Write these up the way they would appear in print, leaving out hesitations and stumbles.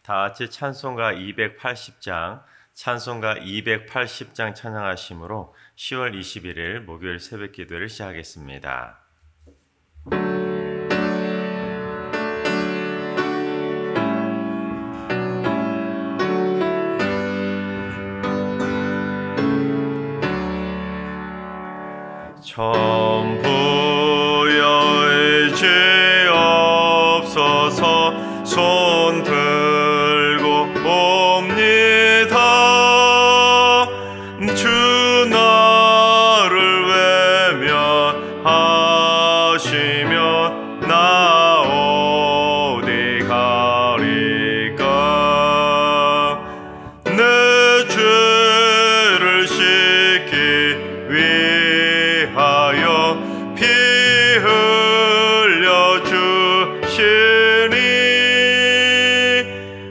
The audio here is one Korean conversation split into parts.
다 같이 찬송가 280장, 찬송가 280장 찬양하심으로 10월 21일 목요일 새벽 기도를 시작하겠습니다. 전부 여의지옵소서. 손 들고 옵니다. 주 나를 외면하시면 나 어디 가리까. 내 죄를 씻기 위하여 피 흘려 주시니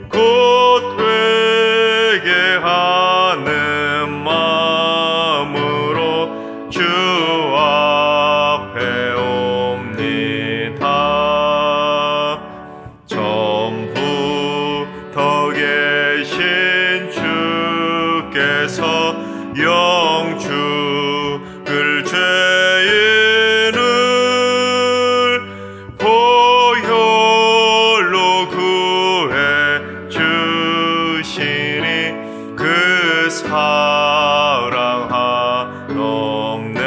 곧 되게 하는 마음으로 주 앞에 옵니다. 전부 더 계신 주께서 영축을 죄인을 보혈로 구해 주시니 그 사랑 한없네.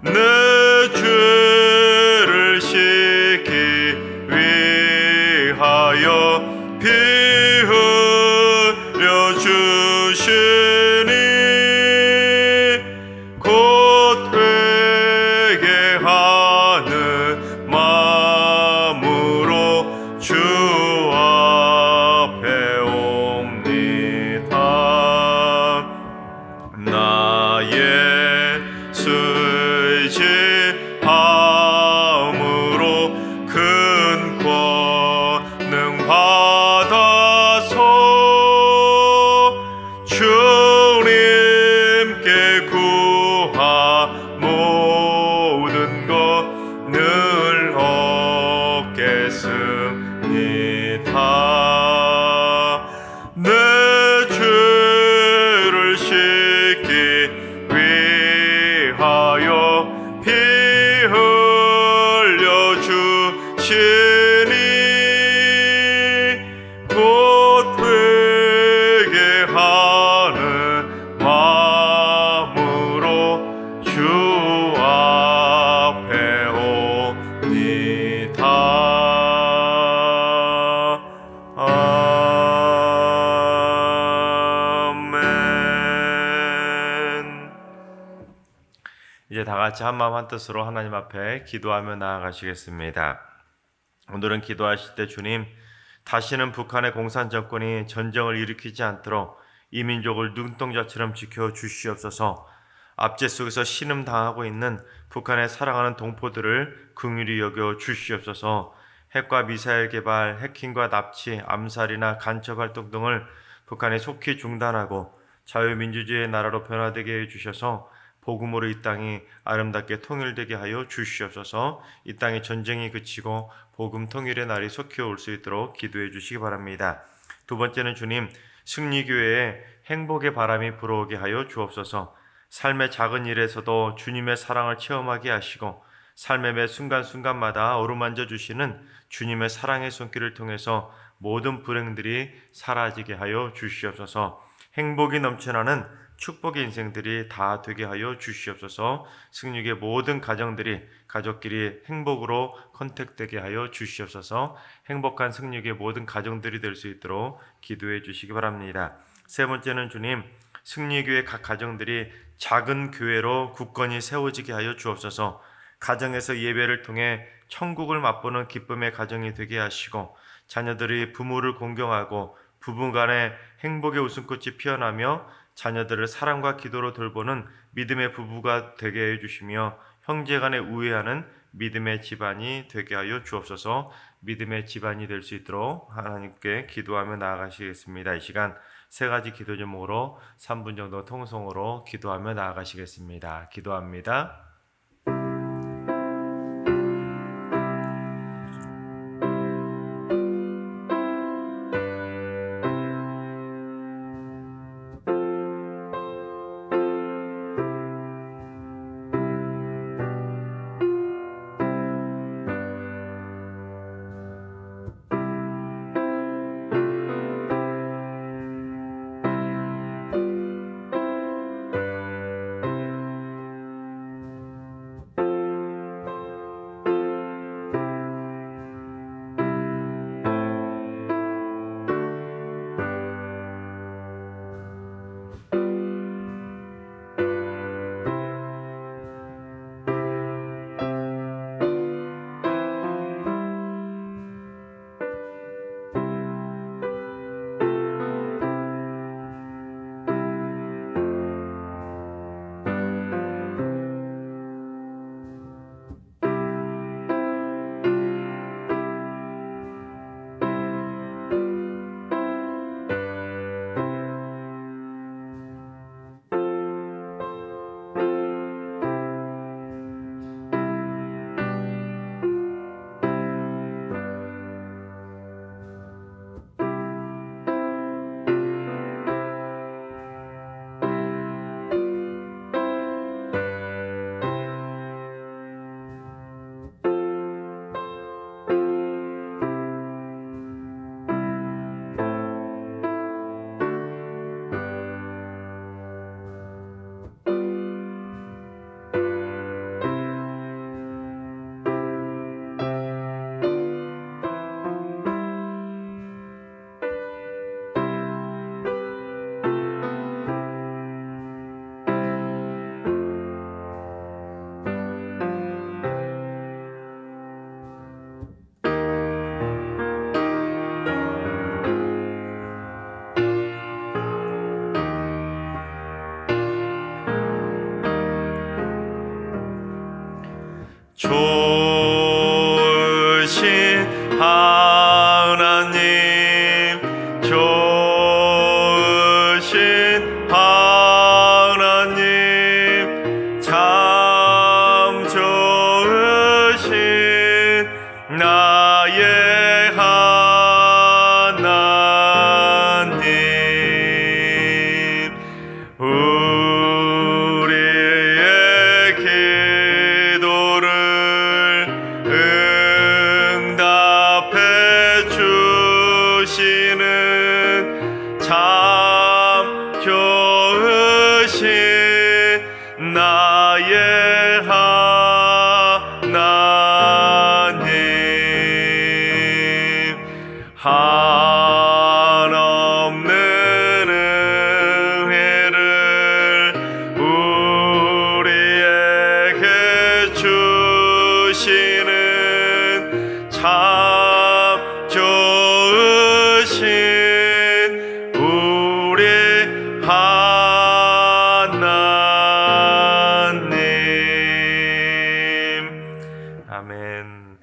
내 죄를 씻기 위하여 피 흘려 주시니 곧 되게 하는 마음으로 주 앞에 옵니다. 나의 의지함으로 큰 권능 받아서 주님께 구하 모든 것 늘 얻겠습니다. 내 죄를 씻기 위하여 피 흘려 주시니 곧 되게 하는 마음으로 주 앞에 옵니다. 아멘. 이제 다 같이 한마음 한뜻으로 하나님 앞에 기도하며 나아가시겠습니다. 오늘은 기도하실 때 주님, 다시는 북한의 공산정권이 전쟁을 일으키지 않도록 이 민족을 눈동자처럼 지켜주시옵소서. 압제 속에서 신음당하고 있는 북한의 사랑하는 동포들을 긍휼히 여겨 주시옵소서. 핵과 미사일 개발, 해킹과 납치, 암살이나 간첩 활동 등을 북한이 속히 중단하고 자유민주주의의 나라로 변화되게 해주셔서 복음으로 이 땅이 아름답게 통일되게 하여 주시옵소서. 이 땅에 전쟁이 그치고 복음 통일의 날이 속히 올 수 있도록 기도해 주시기 바랍니다. 두 번째는 주님, 승리교회에 행복의 바람이 불어오게 하여 주옵소서. 삶의 작은 일에서도 주님의 사랑을 체험하게 하시고 삶의 매 순간순간마다 어루만져 주시는 주님의 사랑의 손길을 통해서 모든 불행들이 사라지게 하여 주시옵소서. 행복이 넘쳐나는 축복의 인생들이 다 되게 하여 주시옵소서. 승리의 모든 가족끼리 행복으로 컨택되게 하여 주시옵소서. 행복한 승리의 모든 가정들이 될 수 있도록 기도해 주시기 바랍니다. 세 번째는 주님, 승리교회 각 가정들이 작은 교회로 굳건히 세워지게 하여 주옵소서. 가정에서 예배를 통해 천국을 맛보는 기쁨의 가정이 되게 하시고 자녀들이 부모를 공경하고 부부간에 행복의 웃음꽃이 피어나며 자녀들을 사랑과 기도로 돌보는 믿음의 부부가 되게 해주시며 형제간에 우애하는 믿음의 집안이 되게 하여 주옵소서. 믿음의 집안이 될 수 있도록 하나님께 기도하며 나아가시겠습니다. 이 시간 세 가지 기도 제목으로 3분 정도 통성으로 기도하며 나아가시겠습니다. 기도합니다. 하나님 좋으신 하나님 참 좋으신 나의 하나님 우리의 기도를 응답해 주시는 참 좋으신 나의 하나님 한없는 은혜를 우리에게 주시는 참 좋으신 우리 하나님. 아멘.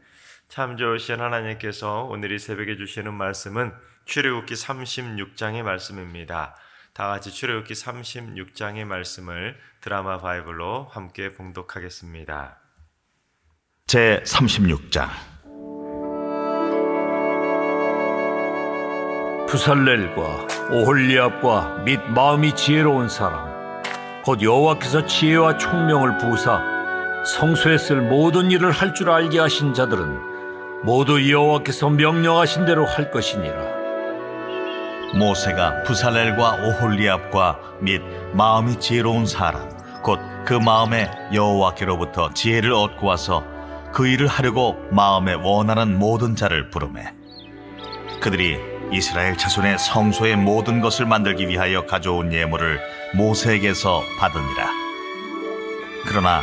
참 좋으신 하나님께서 오늘 이 새벽에 주시는 말씀은 출애굽기 36장의 말씀입니다. 다 같이 출애굽기 36장의 말씀을 드라마 바이블로 함께 봉독하겠습니다. 제 36장. 부살렐과 오홀리압과 및 마음이 지혜로운 사람 곧 여호와께서 지혜와 총명을 부으사 성소에 쓸 모든 일을 할 줄 알게 하신 자들은 모두 여호와께서 명령하신 대로 할 것이니라. 모세가 부살렐과 오홀리압과 및 마음이 지혜로운 사람 곧 그 마음에 여호와께로부터 지혜를 얻고 와서 그 일을 하려고 마음에 원하는 모든 자를 부르매 그들이 이스라엘 자손의 성소의 모든 것을 만들기 위하여 가져온 예물을 모세에게서 받으니라. 그러나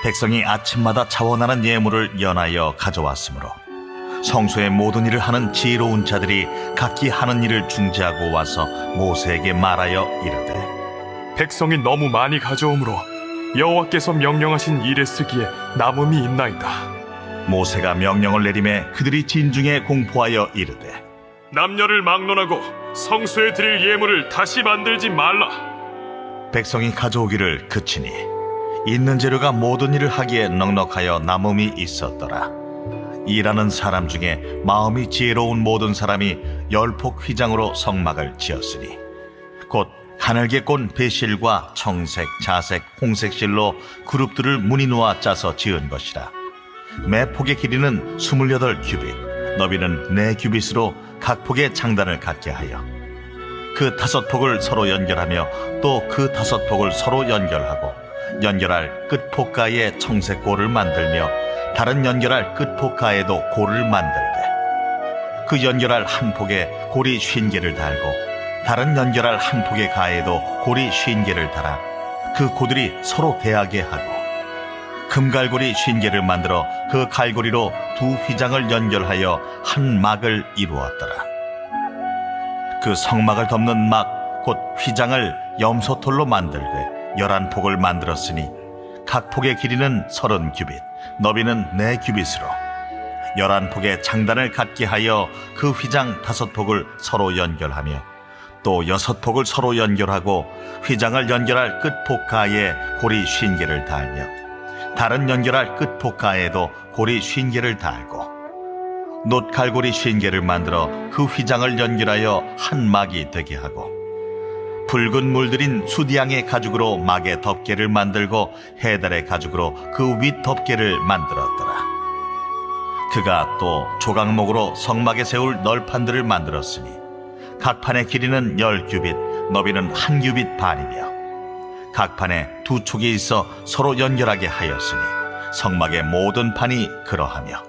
백성이 아침마다 자원하는 예물을 연하여 가져왔으므로 성소의 모든 일을 하는 지혜로운 자들이 각기 하는 일을 중지하고 와서 모세에게 말하여 이르되 백성이 너무 많이 가져오므로 여호와께서 명령하신 일에 쓰기에 남음이 있나이다. 모세가 명령을 내리매 그들이 진중에 공포하여 이르되 남녀를 막론하고 성소에 드릴 예물을 다시 만들지 말라. 백성이 가져오기를 그치니 있는 재료가 모든 일을 하기에 넉넉하여 남음이 있었더라. 일하는 사람 중에 마음이 지혜로운 모든 사람이 10폭 휘장으로 성막을 지었으니 곧 가늘게 꼰 배실과 청색, 자색, 홍색 실로 그룹들을 무늬 놓아 짜서 지은 것이라. 매 폭의 길이는 28규빗, 너비는 4규빗으로 각 폭의 장단을 갖게 하여 그 5폭을 서로 연결하며 또 그 5폭을 서로 연결하고 연결할 끝폭가에 청색 골을 만들며 다른 연결할 끝폭가에도 골을 만들되 그 연결할 한 폭에 골이 50개를 달고 다른 연결할 한 폭의 가에도 골이 50개를 달아 그 고들이 서로 대하게 하고 금갈고리 50개를 만들어 그 갈고리로 두 휘장을 연결하여 한 막을 이루었더라. 그 성막을 덮는 막 곧 휘장을 염소털로 만들되 11폭을 만들었으니 각 폭의 길이는 30규빗, 너비는 4규빗으로 11폭의 장단을 갖게 하여 그 휘장 5폭을 서로 연결하며 또 6폭을 서로 연결하고 휘장을 연결할 끝폭가에 고리 50개를 달며 다른 연결할 끝폭가에도 고리 50개를 달고 놋갈고리 50개를 만들어 그 휘장을 연결하여 한 막이 되게 하고 붉은 물들인 수디양의 가죽으로 막의 덮개를 만들고 해달의 가죽으로 그 윗 덮개를 만들었더라. 그가 또 조각목으로 성막에 세울 널판들을 만들었으니 각 판의 길이는 10규빗, 너비는 1규빗 반이며 각 판에 2촉이 있어 서로 연결하게 하였으니 성막의 모든 판이 그러하며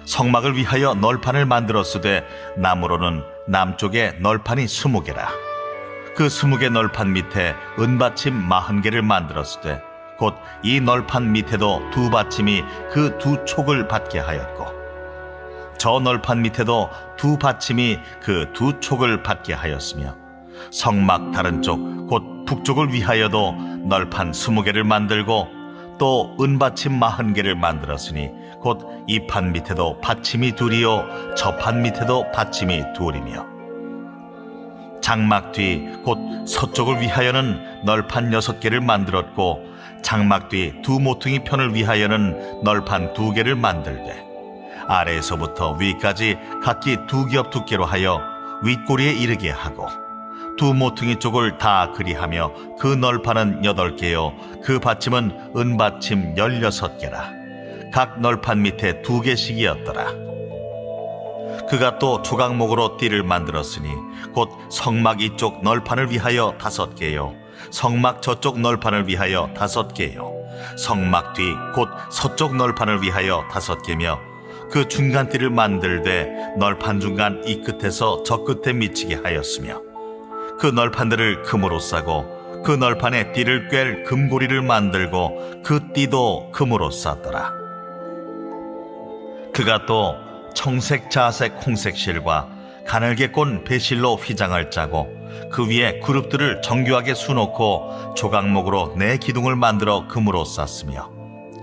성막을 위하여 널판을 만들었으되 나무로는 남쪽에 널판이 20개라. 그 20개 널판 밑에 은받침 40개를 만들었으되 곧 이 널판 밑에도 두 받침이 그 두 촉을 받게 하였고 저 널판 밑에도 두 받침이 그 두 촉을 받게 하였으며 성막 다른 쪽 곧 북쪽을 위하여도 널판 20개를 만들고 또 은받침 40개를 만들었으니 곧 이 판 밑에도 받침이 둘이요 저 판 밑에도 받침이 둘이며 장막 뒤 곧 서쪽을 위하여는 널판 6개를 만들었고 장막 뒤 두 모퉁이 편을 위하여는 널판 2개를 만들되 아래에서부터 위까지 각기 2겹 두께로 하여 윗꼬리에 이르게 하고 두 모퉁이 쪽을 다 그리하며 그 널판은 8개요 그 받침은 은받침 16개라 각 널판 밑에 2개씩이었더라. 그가 또 조각목으로 띠를 만들었으니 곧 성막 이쪽 널판을 위하여 5개요 성막 저쪽 널판을 위하여 5개요 성막 뒤 곧 서쪽 널판을 위하여 5개며 그 중간 띠를 만들되 널판 중간 이 끝에서 저 끝에 미치게 하였으며 그 널판들을 금으로 싸고 그 널판에 띠를 꿰 금고리를 만들고 그 띠도 금으로 쌌더라. 그가 또 청색, 자색, 홍색 실과 가늘게 꼰 배실로 휘장을 짜고 그 위에 그룹들을 정교하게 수놓고 조각목으로 네 기둥을 만들어 금으로 쌌으며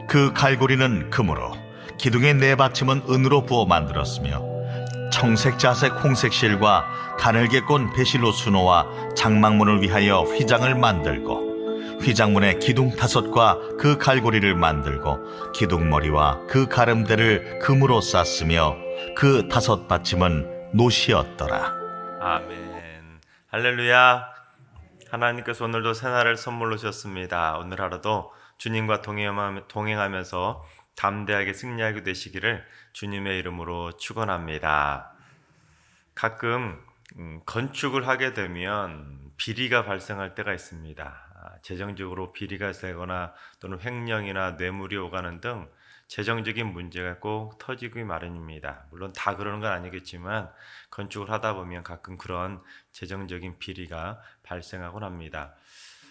그 갈고리는 금으로 기둥의 네 받침은 은으로 부어 만들었으며 청색, 자색, 홍색 실과 가늘게 꼰 배실로 수놓아 장막문을 위하여 휘장을 만들고 휘장문에 기둥 5과 그 갈고리를 만들고 기둥머리와 그 가름대를 금으로 쌌으며 그 5 받침은 노시였더라. 아멘. 할렐루야. 하나님께서 오늘도 새날을 선물로 주셨습니다. 오늘 하루도 주님과 동행하면서 담대하게 승리하게 되시기를 주님의 이름으로 축원합니다. 가끔 건축을 하게 되면 비리가 발생할 때가 있습니다. 재정적으로 비리가 세거나 또는 횡령이나 뇌물이 오가는 등 재정적인 문제가 꼭 터지기 마련입니다. 물론 다 그러는 건 아니겠지만 건축을 하다 보면 가끔 그런 재정적인 비리가 발생하곤 합니다.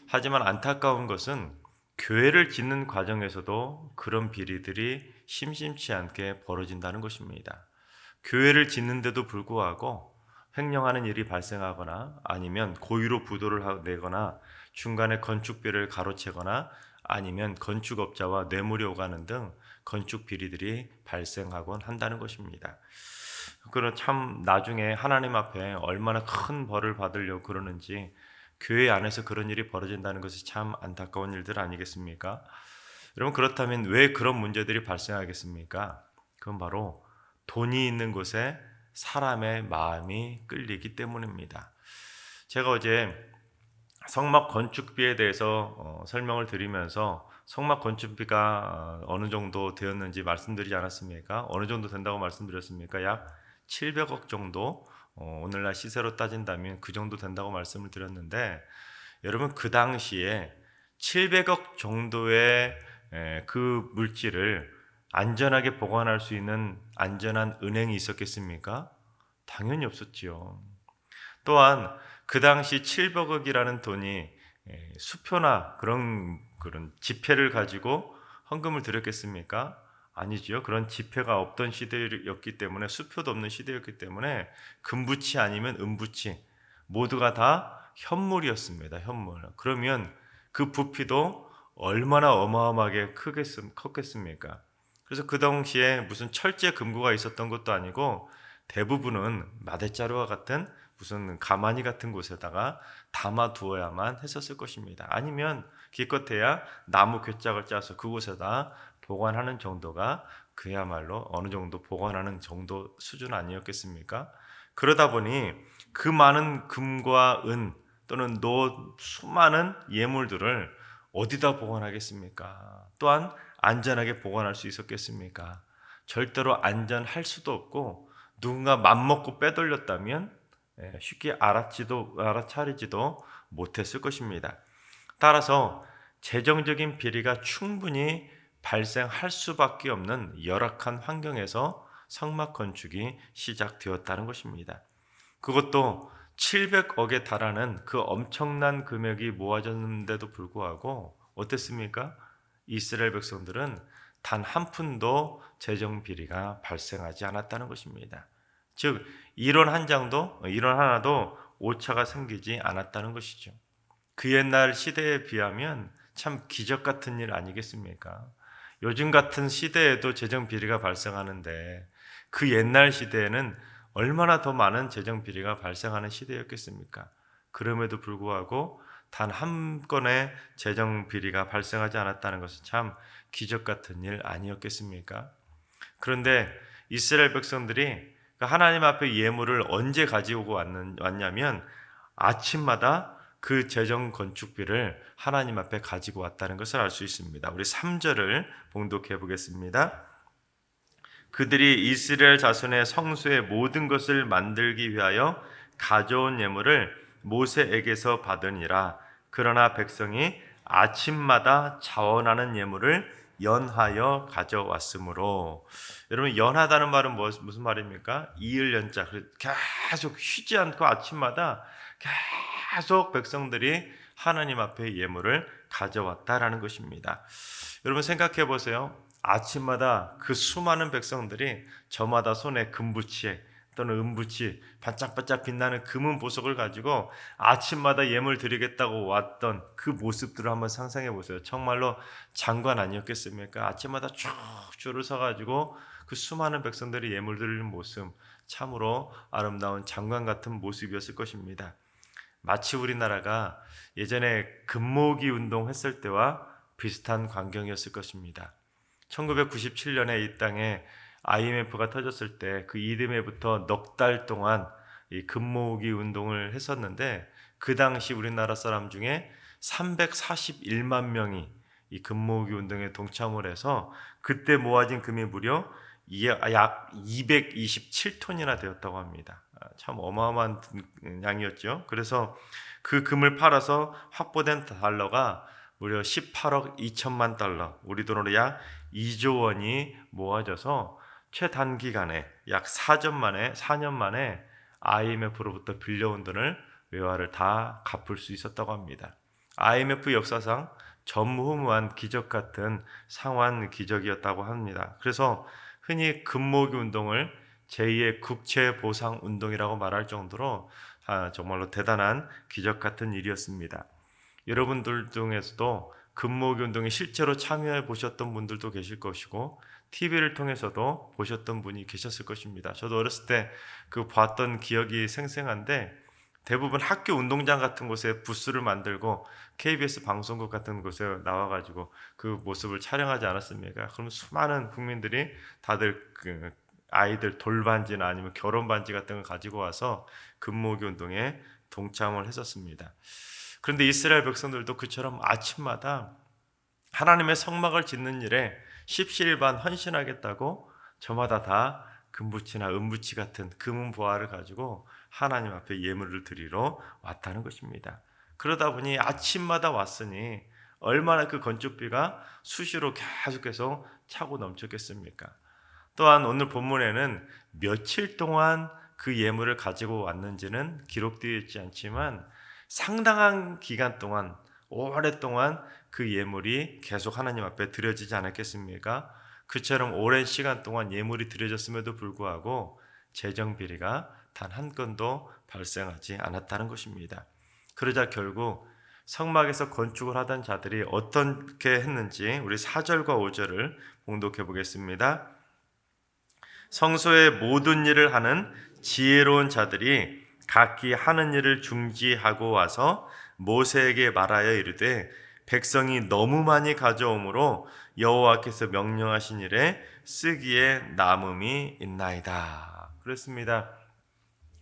하지만 안타까운 것은 교회를 짓는 과정에서도 그런 비리들이 심심치 않게 벌어진다는 것입니다. 교회를 짓는데도 불구하고 횡령하는 일이 발생하거나 아니면 고의로 부도를 내거나 중간에 건축비를 가로채거나 아니면 건축업자와 뇌물이 오가는 등 건축 비리들이 발생하곤 한다는 것입니다. 그럼 참 나중에 하나님 앞에 얼마나 큰 벌을 받으려고 그러는지 교회 안에서 그런 일이 벌어진다는 것이 참 안타까운 일들 아니겠습니까? 여러분, 그렇다면 왜 그런 문제들이 발생하겠습니까? 그건 바로 돈이 있는 곳에 사람의 마음이 끌리기 때문입니다. 제가 어제 성막 건축비에 대해서 설명을 드리면서 성막 건축비가 어느 정도 되었는지 말씀드리지 않았습니까? 어느 정도 된다고 말씀드렸습니까? 약 700억 정도, 오늘날 시세로 따진다면 그 정도 된다고 말씀을 드렸는데, 여러분, 그 당시에 700억 정도의 그 물질을 안전하게 보관할 수 있는 안전한 은행이 있었겠습니까? 당연히 없었지요. 또한 그 당시 700억이라는 돈이 수표나 그런 지폐를 가지고 헌금을 드렸겠습니까? 아니지요. 그런 지폐가 없던 시대였기 때문에, 수표도 없는 시대였기 때문에 금부치 아니면 은부치 모두가 다 현물이었습니다. 현물. 그러면 그 부피도 얼마나 어마어마하게 컸겠습니까? 그래서 그 당시에 무슨 철제 금고가 있었던 것도 아니고 대부분은 마대자루와 같은 무슨 가마니 같은 곳에다가 담아두어야만 했었을 것입니다. 아니면 기껏해야 나무 괴짝을 짜서 그곳에다 보관하는 정도가 그야말로 어느 정도 보관하는 정도 수준 아니었겠습니까? 그러다 보니 그 많은 금과 은 또는 수많은 예물들을 어디다 보관하겠습니까? 또한 안전하게 보관할 수 있었겠습니까? 절대로 안전할 수도 없고, 누군가 맘먹고 빼돌렸다면 쉽게 알아차리지도 못했을 것입니다. 따라서 재정적인 비리가 충분히 발생할 수밖에 없는 열악한 환경에서 성막 건축이 시작되었다는 것입니다. 그것도 700억에 달하는 그 엄청난 금액이 모아졌는데도 불구하고 어땠습니까? 이스라엘 백성들은 단 한 푼도 재정 비리가 발생하지 않았다는 것입니다. 즉, 일원 하나도 오차가 생기지 않았다는 것이죠. 그 옛날 시대에 비하면 참 기적 같은 일 아니겠습니까? 요즘 같은 시대에도 재정 비리가 발생하는데 그 옛날 시대에는 얼마나 더 많은 재정 비리가 발생하는 시대였겠습니까? 그럼에도 불구하고 단 한 건의 재정 비리가 발생하지 않았다는 것은 참 기적 같은 일 아니었겠습니까? 그런데 이스라엘 백성들이 하나님 앞에 예물을 언제 가지고 왔냐면 아침마다 그 재정 건축비를 하나님 앞에 가지고 왔다는 것을 알 수 있습니다. 우리 3절을 봉독해 보겠습니다. 그들이 이스라엘 자손의 성소의 모든 것을 만들기 위하여 가져온 예물을 모세에게서 받으니라. 그러나 백성이 아침마다 자원하는 예물을 연하여 가져왔으므로. 여러분, 연하다는 말은 무슨 말입니까? 이을 연자. 계속 쉬지 않고 아침마다 계속 백성들이 하나님 앞에 예물을 가져왔다라는 것입니다. 여러분 생각해 보세요. 아침마다 그 수많은 백성들이 저마다 손에 금부치에 또는 은부치 반짝반짝 빛나는 금은 보석을 가지고 아침마다 예물 드리겠다고 왔던 그 모습들을 한번 상상해 보세요. 정말로 장관 아니었겠습니까? 아침마다 쭉 줄을 서가지고 그 수많은 백성들이 예물 드리는 모습, 참으로 아름다운 장관 같은 모습이었을 것입니다. 마치 우리나라가 예전에 금모으기 운동 했을 때와 비슷한 광경이었을 것입니다. 1997년에 이 땅에 IMF가 터졌을 때 그 이듬해부터 넉 달 동안 이 금모으기 운동을 했었는데 그 당시 우리나라 사람 중에 341만 명이 이 금모으기 운동에 동참을 해서 그때 모아진 금이 무려 약 227톤이나 되었다고 합니다. 참 어마어마한 양이었죠. 그래서 그 금을 팔아서 확보된 달러가 무려 18억 2천만 달러, 우리 돈으로 약 2조 원이 모아져서 최단기간에 약 4년 만에 IMF로부터 빌려온 돈을 외화를 다 갚을 수 있었다고 합니다. IMF 역사상 전무후무한 기적 같은 상환 기적이었다고 합니다. 그래서 흔히 금모으기 운동을 제2의 국채보상운동이라고 말할 정도로 정말로 대단한 기적 같은 일이었습니다. 여러분들 중에서도 금모으기 운동에 실제로 참여해 보셨던 분들도 계실 것이고 TV를 통해서도 보셨던 분이 계셨을 것입니다. 저도 어렸을 때 그 봤던 기억이 생생한데 대부분 학교 운동장 같은 곳에 부스를 만들고 KBS 방송국 같은 곳에 나와가지고 그 모습을 촬영하지 않았습니까? 그럼 수많은 국민들이 다들 그 아이들 돌반지나 아니면 결혼 반지 같은 걸 가지고 와서 금모으기 운동에 동참을 했었습니다. 그런데 이스라엘 백성들도 그처럼 아침마다 하나님의 성막을 짓는 일에 십시일반 헌신하겠다고 저마다 다 금부치나 은부치 같은 금은 보화를 가지고 하나님 앞에 예물을 드리러 왔다는 것입니다. 그러다 보니 아침마다 왔으니 얼마나 그 건축비가 수시로 계속해서 차고 넘쳤겠습니까? 또한 오늘 본문에는 며칠 동안 그 예물을 가지고 왔는지는 기록되어 있지 않지만 상당한 기간 동안, 오랫동안 그 예물이 계속 하나님 앞에 드려지지 않았겠습니까? 그처럼 오랜 시간 동안 예물이 드려졌음에도 불구하고 재정 비리가 단 한 건도 발생하지 않았다는 것입니다. 그러자 결국 성막에서 건축을 하던 자들이 어떻게 했는지 우리 4절과 5절을 봉독해 보겠습니다. 성소의 모든 일을 하는 지혜로운 자들이 각기 하는 일을 중지하고 와서 모세에게 말하여 이르되 백성이 너무 많이 가져오므로 여호와께서 명령하신 일에 쓰기에 남음이 있나이다. 그렇습니다.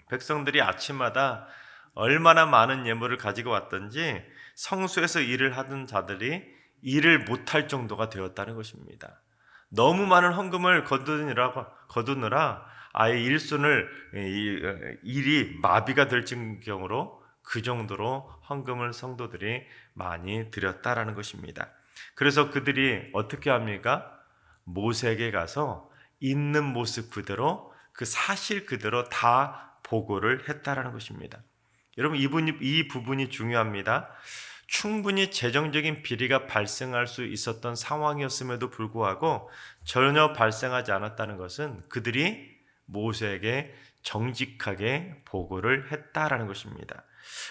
백성들이 아침마다 얼마나 많은 예물을 가지고 왔던지 성소에서 일을 하던 자들이 일을 못할 정도가 되었다는 것입니다. 너무 많은 헌금을 거두느라 아예 일이 마비가 될 지경으로 그 정도로 헌금을 성도들이 많이 드렸다라는 것입니다. 그래서 그들이 어떻게 합니까? 모세에게 가서 있는 모습 그대로 그 사실 그대로 다 보고를 했다라는 것입니다. 여러분 이 부분이 중요합니다. 충분히 재정적인 비리가 발생할 수 있었던 상황이었음에도 불구하고 전혀 발생하지 않았다는 것은 그들이 모세에게 정직하게 보고를 했다라는 것입니다.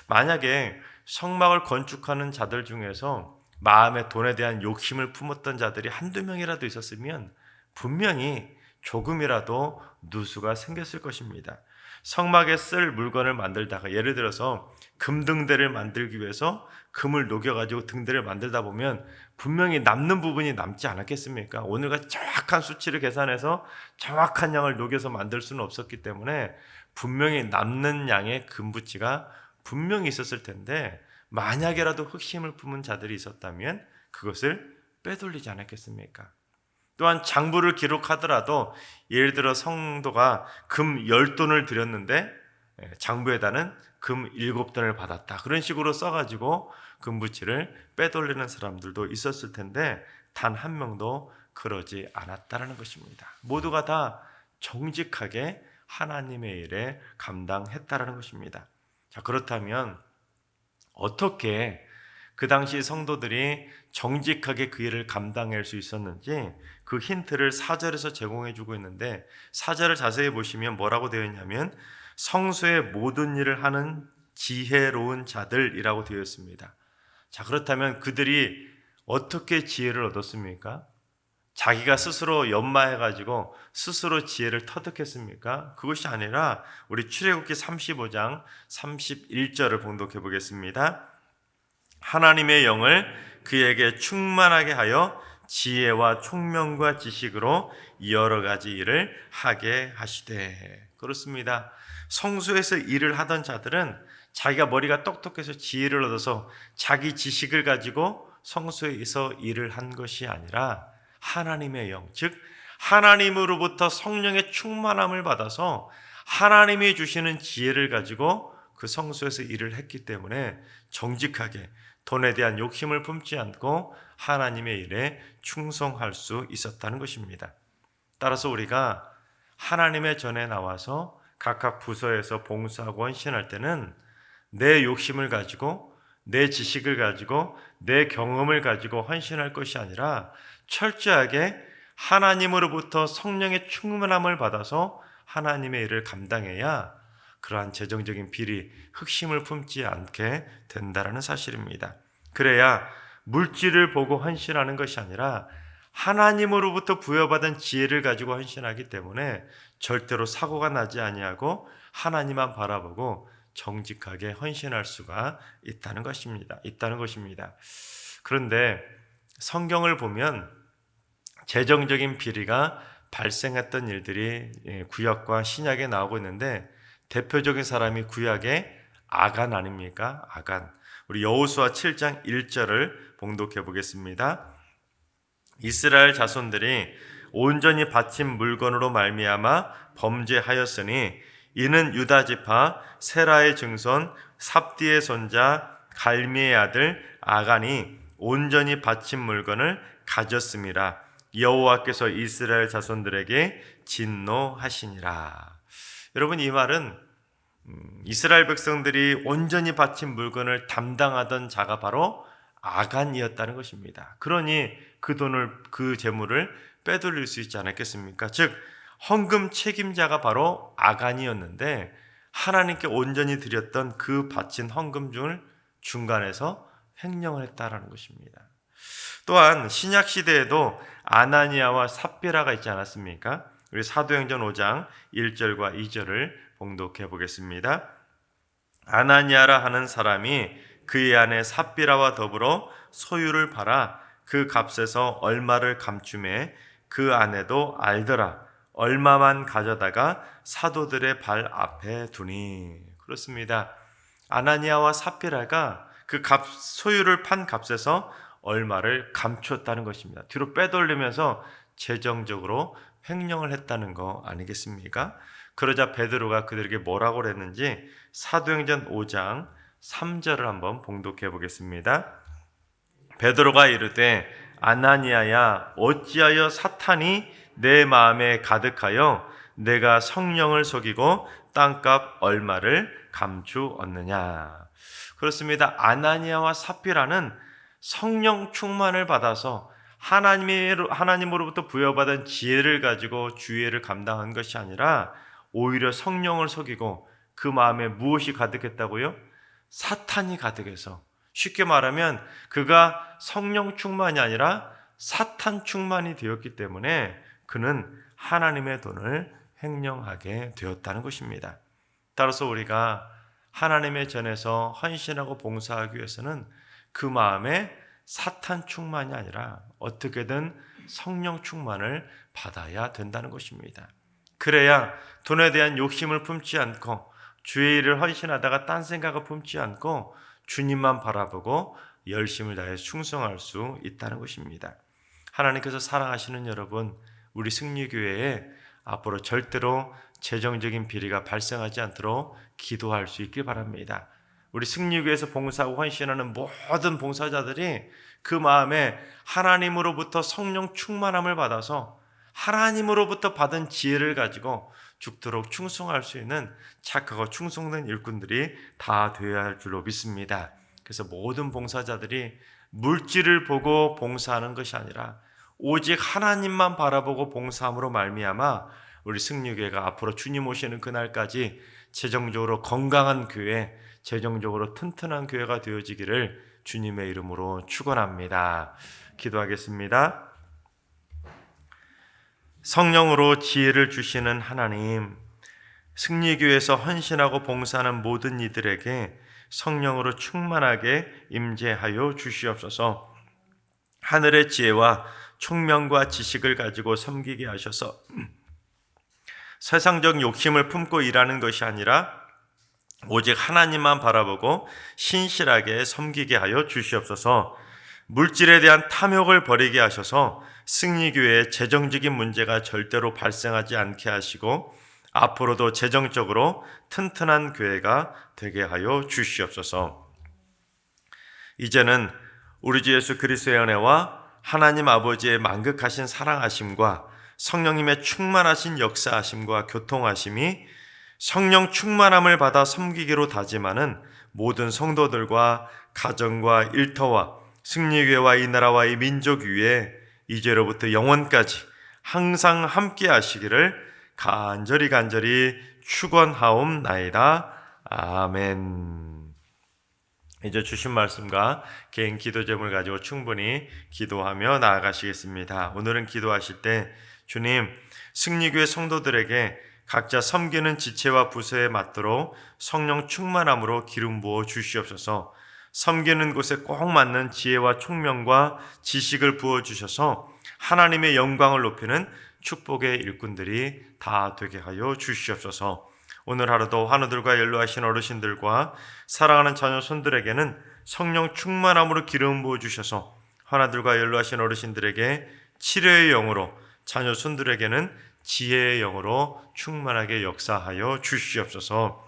만약에 성막을 건축하는 자들 중에서 마음에 돈에 대한 욕심을 품었던 자들이 한두 명이라도 있었으면 분명히 조금이라도 누수가 생겼을 것입니다. 성막에 쓸 물건을 만들다가 예를 들어서 금등대를 만들기 위해서 금을 녹여가지고 등대를 만들다 보면 분명히 남는 부분이 남지 않았겠습니까? 오늘같이 정확한 수치를 계산해서 정확한 양을 녹여서 만들 수는 없었기 때문에 분명히 남는 양의 금부치가 분명히 있었을 텐데 만약에라도 흑심을 품은 자들이 있었다면 그것을 빼돌리지 않았겠습니까? 또한 장부를 기록하더라도 예를 들어 성도가 금 10돈을 드렸는데 장부에다는 금 7돈을 받았다. 그런 식으로 써가지고 금부치를 빼돌리는 사람들도 있었을 텐데 단 한 명도 그러지 않았다는 것입니다. 모두가 다 정직하게 하나님의 일에 감당했다는 것입니다. 자, 그렇다면 어떻게 그 당시 성도들이 정직하게 그 일을 감당할 수 있었는지 그 힌트를 4절에서 제공해 주고 있는데 4절을 자세히 보시면 뭐라고 되어 있냐면 성소의 모든 일을 하는 지혜로운 자들이라고 되어 있습니다. 자, 그렇다면 그들이 어떻게 지혜를 얻었습니까? 자기가 스스로 연마해가지고 스스로 지혜를 터득했습니까? 그것이 아니라 우리 출애굽기 35장 31절을 봉독해 보겠습니다. 하나님의 영을 그에게 충만하게 하여 지혜와 총명과 지식으로 여러 가지 일을 하게 하시되. 그렇습니다. 성소에서 일을 하던 자들은 자기가 머리가 똑똑해서 지혜를 얻어서 자기 지식을 가지고 성소에서 일을 한 것이 아니라 하나님의 영, 즉 하나님으로부터 성령의 충만함을 받아서 하나님이 주시는 지혜를 가지고 그 성소에서 일을 했기 때문에 정직하게 돈에 대한 욕심을 품지 않고 하나님의 일에 충성할 수 있었다는 것입니다. 따라서 우리가 하나님의 전에 나와서 각각 부서에서 봉사하고 헌신할 때는 내 욕심을 가지고 내 지식을 가지고 내 경험을 가지고 헌신할 것이 아니라 철저하게 하나님으로부터 성령의 충만함을 받아서 하나님의 일을 감당해야 그러한 재정적인 비리, 흑심을 품지 않게 된다는 사실입니다. 그래야 물질을 보고 헌신하는 것이 아니라 하나님으로부터 부여받은 지혜를 가지고 헌신하기 때문에 절대로 사고가 나지 아니하고 하나님만 바라보고 정직하게 헌신할 수가 있다는 것입니다. 그런데 성경을 보면 재정적인 비리가 발생했던 일들이 구약과 신약에 나오고 있는데 대표적인 사람이 구약의 아간 아닙니까? 아간. 우리 여호수아 7장 1절을 봉독해 보겠습니다. 이스라엘 자손들이 온전히 바친 물건으로 말미암아 범죄하였으니 이는 유다 지파 세라의 증손 삽디의 손자 갈미의 아들 아간이 온전히 바친 물건을 가졌음이라. 여호와께서 이스라엘 자손들에게 진노하시니라. 여러분, 이 말은 이스라엘 백성들이 온전히 바친 물건을 담당하던 자가 바로 아간이었다는 것입니다. 그러니 그 돈을, 그 재물을 빼돌릴 수 있지 않았겠습니까? 즉 헌금 책임자가 바로 아간이었는데 하나님께 온전히 드렸던 그 바친 헌금 중을 중간에서 횡령을 했다라는 것입니다. 또한 신약 시대에도 아나니아와 삽비라가 있지 않았습니까? 우리 사도행전 5장 1절과 2절을 봉독해 보겠습니다. 아나니아라 하는 사람이 그의 아내 삽비라와 더불어 소유를 팔아 그 값에서 얼마를 감춤해 그 아내도 알더라. 얼마만 가져다가 사도들의 발 앞에 두니. 그렇습니다. 아나니아와 삽비라가 그 소유를 판 값에서 얼마를 감췄다는 것입니다. 뒤로 빼돌리면서 재정적으로 횡령을 했다는 거 아니겠습니까? 그러자 베드로가 그들에게 뭐라고 그랬는지 사도행전 5장 3절을 한번 봉독해 보겠습니다. 베드로가 이르되 아나니아야, 어찌하여 사탄이 내 마음에 가득하여 내가 성령을 속이고 땅값 얼마를 감추었느냐. 그렇습니다. 아나니아와 삽비라는 성령 충만을 받아서 하나님으로부터 부여받은 지혜를 가지고 주의를 감당한 것이 아니라 오히려 성령을 속이고 그 마음에 무엇이 가득했다고요? 사탄이 가득해서 쉽게 말하면 그가 성령 충만이 아니라 사탄 충만이 되었기 때문에 그는 하나님의 돈을 횡령하게 되었다는 것입니다. 따라서 우리가 하나님의 전에서 헌신하고 봉사하기 위해서는 그 마음에 사탄 충만이 아니라 어떻게든 성령 충만을 받아야 된다는 것입니다. 그래야 돈에 대한 욕심을 품지 않고 주의 일을 헌신하다가 딴 생각을 품지 않고 주님만 바라보고 열심을 다해 충성할 수 있다는 것입니다. 하나님께서 사랑하시는 여러분, 우리 승리교회에 앞으로 절대로 재정적인 비리가 발생하지 않도록 기도할 수 있길 바랍니다. 우리 승리교회에서 봉사하고 헌신하는 모든 봉사자들이 그 마음에 하나님으로부터 성령 충만함을 받아서 하나님으로부터 받은 지혜를 가지고 죽도록 충성할 수 있는 착하고 충성된 일꾼들이 다 되어야 할 줄로 믿습니다. 그래서 모든 봉사자들이 물질을 보고 봉사하는 것이 아니라 오직 하나님만 바라보고 봉사함으로 말미암아 우리 승리교회가 앞으로 주님 오시는 그날까지 재정적으로 건강한 교회, 재정적으로 튼튼한 교회가 되어지기를 주님의 이름으로 축원합니다. 기도하겠습니다. 성령으로 지혜를 주시는 하나님, 승리교회에서 헌신하고 봉사하는 모든 이들에게 성령으로 충만하게 임재하여 주시옵소서. 하늘의 지혜와 총명과 지식을 가지고 섬기게 하셔서 세상적 욕심을 품고 일하는 것이 아니라 오직 하나님만 바라보고 신실하게 섬기게 하여 주시옵소서. 물질에 대한 탐욕을 버리게 하셔서 승리교회의 재정적인 문제가 절대로 발생하지 않게 하시고 앞으로도 재정적으로 튼튼한 교회가 되게 하여 주시옵소서. 이제는 우리 주 예수 그리스도의 은혜와 하나님 아버지의 만극하신 사랑하심과 성령님의 충만하신 역사하심과 교통하심이 성령 충만함을 받아 섬기기로 다짐하는 모든 성도들과 가정과 일터와 승리교회와 이 나라와 이 민족 위에 이제로부터 영원까지 항상 함께 하시기를 간절히 축원하옵나이다. 아멘. 이제 주신 말씀과 개인 기도 제목을 가지고 충분히 기도하며 나아가시겠습니다. 오늘은 기도하실 때 주님, 승리교회 성도들에게 각자 섬기는 지체와 부서에 맞도록 성령 충만함으로 기름 부어 주시옵소서. 섬기는 곳에 꼭 맞는 지혜와 총명과 지식을 부어 주셔서 하나님의 영광을 높이는 축복의 일꾼들이 다 되게 하여 주시옵소서. 오늘 하루도 환우들과 연로하신 어르신들과 사랑하는 자녀 손들에게는 성령 충만함으로 기름 부어 주셔서 환우들과 연로하신 어르신들에게 치료의 영으로, 자녀 손들에게는 지혜의 영으로 충만하게 역사하여 주시옵소서.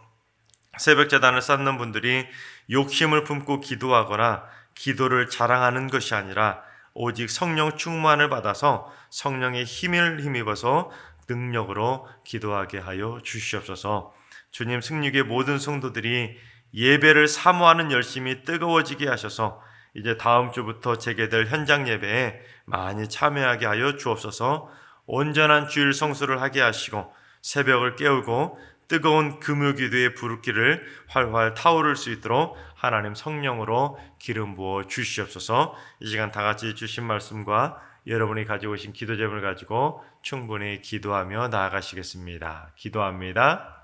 새벽 제단을 쌓는 분들이 욕심을 품고 기도하거나 기도를 자랑하는 것이 아니라 오직 성령 충만을 받아서 성령의 힘을 힘입어서 능력으로 기도하게 하여 주시옵소서. 주님, 승리교회 모든 성도들이 예배를 사모하는 열심이 뜨거워지게 하셔서 이제 다음 주부터 재개될 현장 예배에 많이 참여하게 하여 주옵소서. 온전한 주일 성수를 하게 하시고 새벽을 깨우고 뜨거운 금요기도의 부르기를 활활 타오를 수 있도록 하나님 성령으로 기름 부어 주시옵소서. 이 시간 다 같이 주신 말씀과 여러분이 가지고 오신 기도 제목을 가지고 충분히 기도하며 나아가시겠습니다. 기도합니다.